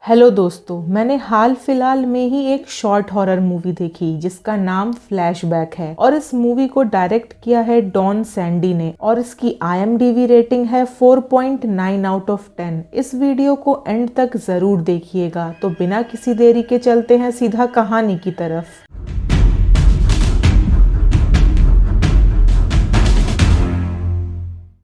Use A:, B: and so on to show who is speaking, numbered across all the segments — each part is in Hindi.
A: हेलो दोस्तों, मैंने हाल फिलहाल में ही एक शॉर्ट हॉरर मूवी देखी जिसका नाम फ्लैशबैक है और इस मूवी को डायरेक्ट किया है डॉन सैंडी ने और इसकी IMDb रेटिंग है 4.9 आउट ऑफ 10। इस वीडियो को एंड तक जरूर देखिएगा। तो बिना किसी देरी के चलते हैं सीधा कहानी की तरफ।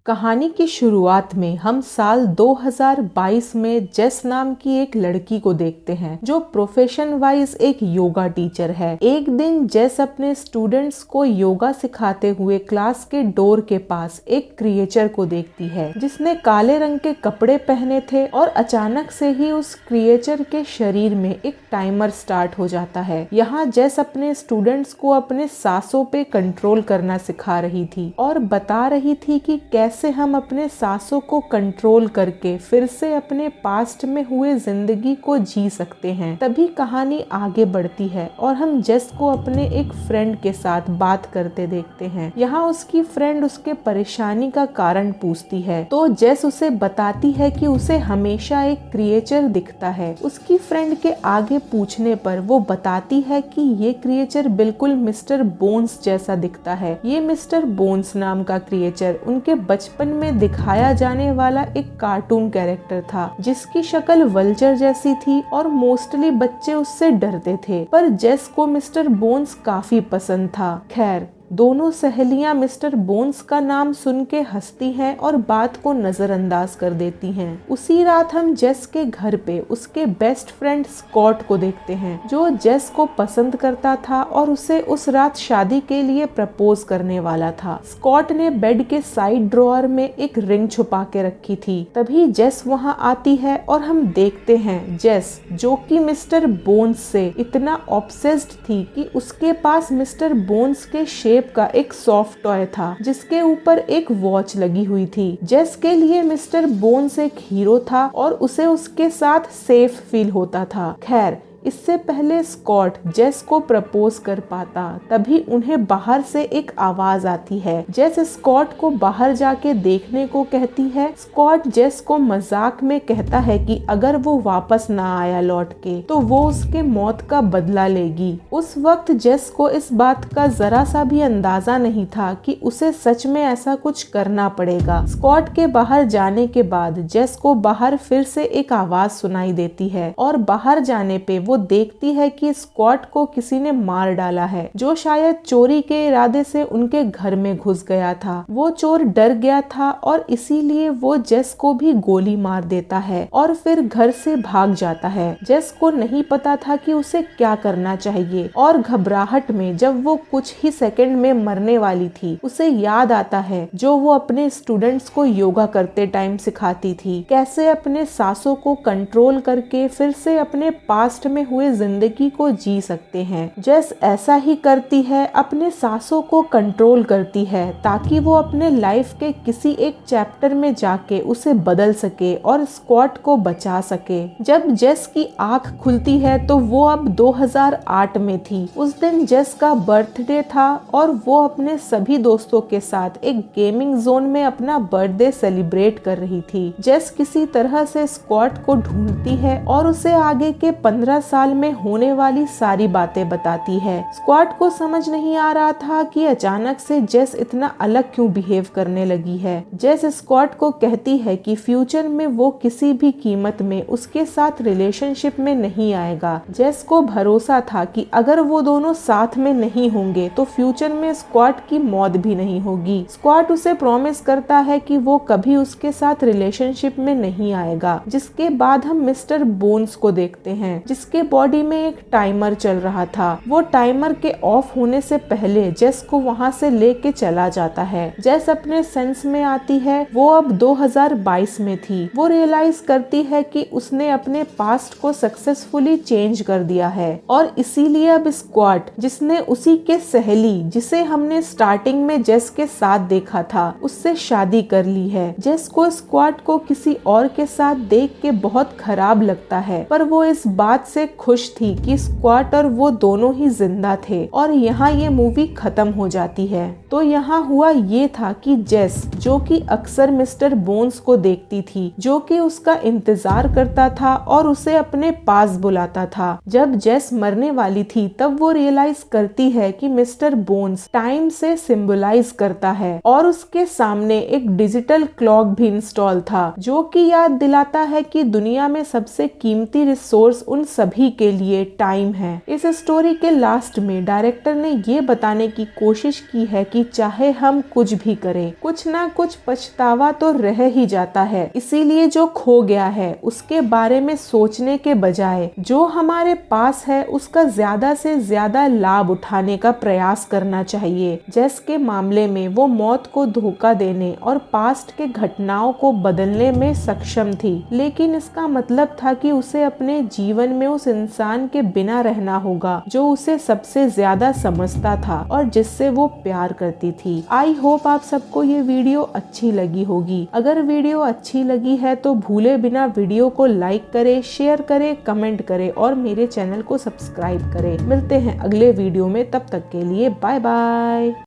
A: कहानी की शुरुआत में हम साल 2022 में जेस नाम की एक लड़की को देखते हैं जो प्रोफेशन वाइज एक योगा टीचर है। एक दिन जेस अपने स्टूडेंट्स को योगा सिखाते हुए क्लास के डोर के पास एक क्रिएचर को देखती है जिसने काले रंग के कपड़े पहने थे और अचानक से ही उस क्रिएचर के शरीर में एक टाइमर स्टार्ट हो जाता है। यहाँ जेस अपने स्टूडेंट्स को अपने सांसों पे कंट्रोल करना सिखा रही थी और बता रही थी कि कैसे हम अपने सांसों को कंट्रोल करके फिर से अपने पास्ट में हुए जिंदगी को जी सकते हैं। तभी कहानी आगे बढ़ती है और हम जेस को अपने एक फ्रेंड के साथ बात करते देखते हैं। यहाँ उसकी फ्रेंड उसके परेशानी का कारण पूछती है तो जेस उसे बताती है कि उसे हमेशा एक क्रिएचर दिखता है। उसकी फ्रेंड के आगे पूछने पर वो बताती है कि ये क्रिएचर बिल्कुल मिस्टर बोन्स जैसा दिखता है। ये मिस्टर बोन्स नाम का क्रिएचर उनके बचपन में दिखाया जाने वाला एक कार्टून कैरेक्टर था जिसकी शक्ल वल्चर जैसी थी और मोस्टली बच्चे उससे डरते थे, पर जेस को मिस्टर बोन्स काफी पसंद था। खैर, दोनों सहेलियां मिस्टर बोन्स का नाम सुन के हंसती हैं और बात को नजरअंदाज कर देती हैं। उसी रात हम जेस के घर पे उसके बेस्ट फ्रेंड स्कॉट को देखते हैं जो जेस को पसंद करता था और उसे उस रात शादी के लिए प्रपोज करने वाला था। स्कॉट ने बेड के साइड ड्रॉअर में एक रिंग छुपा के रखी थी। तभी जेस वहां आती है और हम देखते हैं जेस जो कि मिस्टर बोन्स से इतना ऑब्सेस्ड थी कि उसके पास मिस्टर बोन्स के शेप का एक सॉफ्ट टॉय था जिसके ऊपर एक वॉच लगी हुई थी। जेस के लिए मिस्टर बोन्स एक हीरो था और उसे उसके साथ सेफ फील होता था। खैर, इससे पहले स्कॉट जेस को प्रपोज कर पाता तभी उन्हें बाहर से एक आवाज आती है। जेस स्कॉट को बाहर जाके देखने को कहती है। स्कॉट जेस को मजाक में कहता है कि अगर वो वापस ना आया लौट के तो वो उसके मौत का बदला लेगी। उस वक्त जेस को इस बात का जरा सा भी अंदाजा नहीं था कि उसे सच में ऐसा कुछ करना पड़ेगा। स्कॉट के बाहर जाने के बाद जेस को बाहर फिर से एक आवाज सुनाई देती है और बाहर जाने पे वो देखती है कि स्कॉट को किसी ने मार डाला है जो शायद चोरी के इरादे से उनके घर में घुस गया था। वो चोर डर गया था और इसीलिए वो जेस को भी गोली मार देता है और फिर घर से भाग जाता है। जेस को नहीं पता था कि उसे क्या करना चाहिए और घबराहट में जब वो कुछ ही सेकंड में मरने वाली थी उसे याद आता है जो वो अपने स्टूडेंट्स को योगा करते टाइम सिखाती थी, कैसे अपने सांसों को कंट्रोल करके फिर से अपने पास्ट में हुए जिंदगी को जी सकते हैं। जेस ऐसा ही करती है, अपने सांसों को कंट्रोल करती है ताकि वो अपने लाइफ के किसी एक चैप्टर में जाके उसे बदल सके और स्कॉट को बचा सके। जब जेस की आंख खुलती है तो वो अब 2008 में थी। उस दिन जेस का बर्थडे था और वो अपने सभी दोस्तों के साथ एक गेमिंग जोन में अपना बर्थडे सेलिब्रेट कर रही थी। जेस किसी तरह से स्कॉट को ढूंढती है और उसे आगे के 15 साल में होने वाली सारी बातें बताती है। स्कॉट को समझ नहीं आ रहा था कि अचानक से जेस इतना अलग क्यों बिहेव करने लगी है। जेस स्कॉट को कहती है कि फ्यूचर में वो किसी भी कीमत में उसके साथ रिलेशनशिप में नहीं आएगा। जेस को भरोसा था कि अगर वो दोनों साथ में नहीं होंगे तो फ्यूचर में स्कॉट की मौत भी नहीं होगी। स्कॉट उसे प्रॉमिस करता है कि वो कभी उसके साथ रिलेशनशिप में नहीं आएगा। जिसके बाद हम मिस्टर बोन्स को देखते हैं जिसके बॉडी में एक टाइमर चल रहा था। वो टाइमर के ऑफ होने से पहले जेस को वहां से लेके चला जाता है। जेस अपने सेंस में आती है। वो अब 2022 में थी। वो रियलाइज करती है कि उसने अपने पास्ट को सक्सेसफुली चेंज कर दिया है और इसीलिए अब स्क्वाट जिसने उसी के सहेली जिसे हमने स्टार्टिंग में जेस के साथ देखा था उससे शादी कर ली है। जेस को स्क्वाट को किसी और के साथ देख के बहुत खराब लगता है पर वो इस बात से से खुश थी कि स्क्वाट और वो दोनों ही जिंदा थे और यहाँ ये मूवी खत्म हो जाती है। तो यहाँ हुआ ये था कि जेस, जो कि अक्सर मिस्टर बोन्स को देखती थी, जो कि उसका इंतजार करता था और उसे अपने पास बुलाता था, जब जेस मरने वाली थी तब वो रियलाइज करती है कि मिस्टर बोन्स टाइम से सिंबलाइज करता है और उसके सामने एक डिजिटल क्लॉक भी इंस्टॉल था, जो कि याद दिलाता है कि दुनिया में सबसे कीमती रिसोर्स उन सभी के लिए टाइम है। इस स्टोरी के लास्ट में डायरेक्टर ने ये बताने की कोशिश की है कि चाहे हम कुछ भी करें, कुछ ना कुछ पछतावा तो रह ही जाता है। इसीलिए जो खो गया है उसके बारे में सोचने के बजाय जो हमारे पास है उसका ज्यादा से ज्यादा लाभ उठाने का प्रयास करना चाहिए। जेस के मामले में वो मौत को धोखा देने और पास्ट के घटनाओं को बदलने में सक्षम थी, लेकिन इसका मतलब था कि उसे अपने जीवन में उस इंसान के बिना रहना होगा जो उसे सबसे ज्यादा समझता था और जिससे वो प्यार करती थी। आई होप आप सबको ये वीडियो अच्छी लगी होगी। अगर वीडियो अच्छी लगी है तो भूले बिना वीडियो को लाइक करे, शेयर करे, कमेंट करे और मेरे चैनल को सब्सक्राइब करे। मिलते हैं अगले वीडियो में, तब तक के लिए बाय बाय।